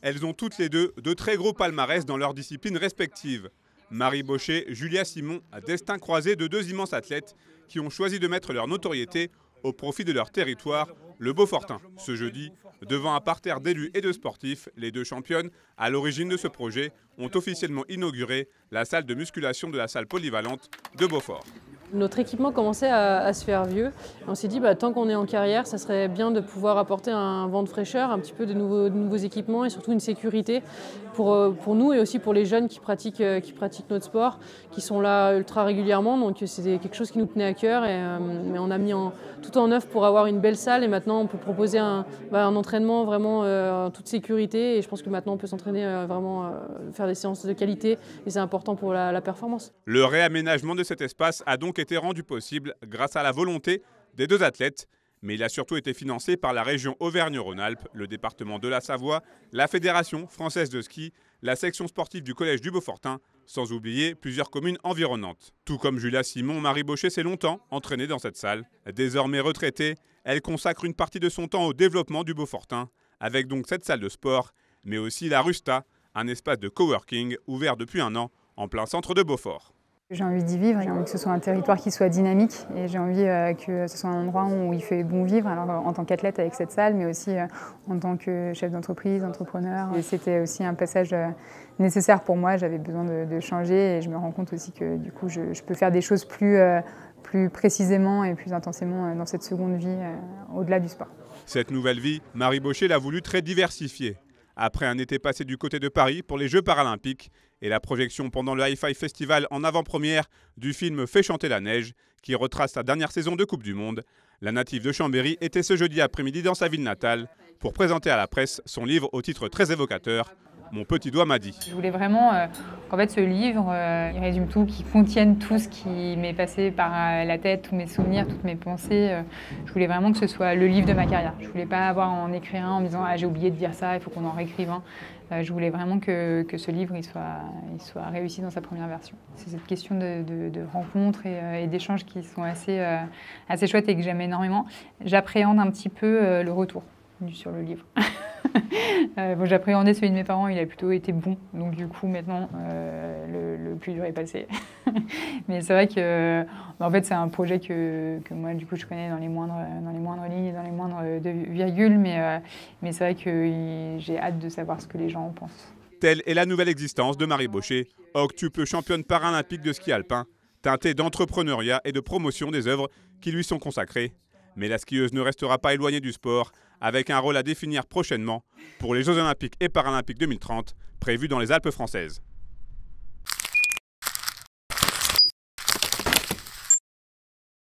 Elles ont toutes les deux de très gros palmarès dans leurs disciplines respectives. Marie Baucher, Julia Simon, à destin croisé de deux immenses athlètes qui ont choisi de mettre leur notoriété au profit de leur territoire, le Beaufortain. Ce jeudi, devant un parterre d'élus et de sportifs, les deux championnes, à l'origine de ce projet, ont officiellement inauguré la salle de musculation de la salle polyvalente de Beaufort. Notre équipement commençait à se faire vieux. On s'est dit, tant qu'on est en carrière, ça serait bien de pouvoir apporter un vent de fraîcheur, un petit peu de nouveaux équipements et surtout une sécurité pour nous et aussi pour les jeunes qui pratiquent notre sport, qui sont là ultra régulièrement. Donc c'était quelque chose qui nous tenait à cœur. Mais on a mis tout en œuvre pour avoir une belle salle et maintenant on peut proposer un entraînement vraiment en toute sécurité. Et je pense que maintenant on peut s'entraîner vraiment, faire des séances de qualité et c'est important pour la performance. Le réaménagement de cet espace a donc été rendu possible grâce à la volonté des deux athlètes, mais il a surtout été financé par la région Auvergne-Rhône-Alpes, le département de la Savoie, la Fédération française de ski, la section sportive du collège du Beaufortain, sans oublier plusieurs communes environnantes. Tout comme Julia Simon, Marie Baucher s'est longtemps entraînée dans cette salle. Désormais retraitée, elle consacre une partie de son temps au développement du Beaufortain, avec donc cette salle de sport, mais aussi la Rusta, un espace de coworking ouvert depuis un an en plein centre de Beaufort. J'ai envie d'y vivre, j'ai envie que ce soit un territoire qui soit dynamique et j'ai envie que ce soit un endroit où il fait bon vivre, alors en tant qu'athlète avec cette salle, mais aussi en tant que chef d'entreprise, entrepreneur. Et c'était aussi un passage nécessaire pour moi, j'avais besoin de changer et je me rends compte aussi que du coup je peux faire des choses plus précisément et plus intensément dans cette seconde vie au-delà du sport. Cette nouvelle vie, Marie Baucher l'a voulu très diversifiée. Après un été passé du côté de Paris pour les Jeux paralympiques et la projection pendant le Hi-Fi Festival en avant-première du film Fais chanter la neige, qui retrace sa dernière saison de Coupe du Monde, la native de Chambéry était ce jeudi après-midi dans sa ville natale pour présenter à la presse son livre au titre très évocateur, Mon petit doigt m'a dit. Je voulais vraiment qu'en fait ce livre, il résume tout, qu'il contienne tout ce qui m'est passé par la tête, tous mes souvenirs, toutes mes pensées. Je voulais vraiment que ce soit le livre de ma carrière. Je voulais pas avoir en écrire un en me disant j'ai oublié de dire ça, il faut qu'on en réécrive un. Je voulais vraiment que ce livre il soit réussi dans sa première version. C'est cette question de rencontres et d'échanges qui sont assez chouettes et que j'aime énormément. J'appréhende un petit peu le retour sur le livre. J'appréhendais celui de mes parents, il a plutôt été bon, donc du coup maintenant le plus dur est passé. Mais c'est vrai que en fait c'est un projet que moi du coup je connais dans les moindres lignes et dans les moindres virgules, mais c'est vrai que j'ai hâte de savoir ce que les gens en pensent. Telle est la nouvelle existence de Marie Baucher, octuple championne paralympique de ski alpin, teintée d'entrepreneuriat et de promotion des œuvres qui lui sont consacrées. Mais la skieuse ne restera pas éloignée du sport, avec un rôle à définir prochainement pour les Jeux Olympiques et Paralympiques 2030, prévus dans les Alpes françaises.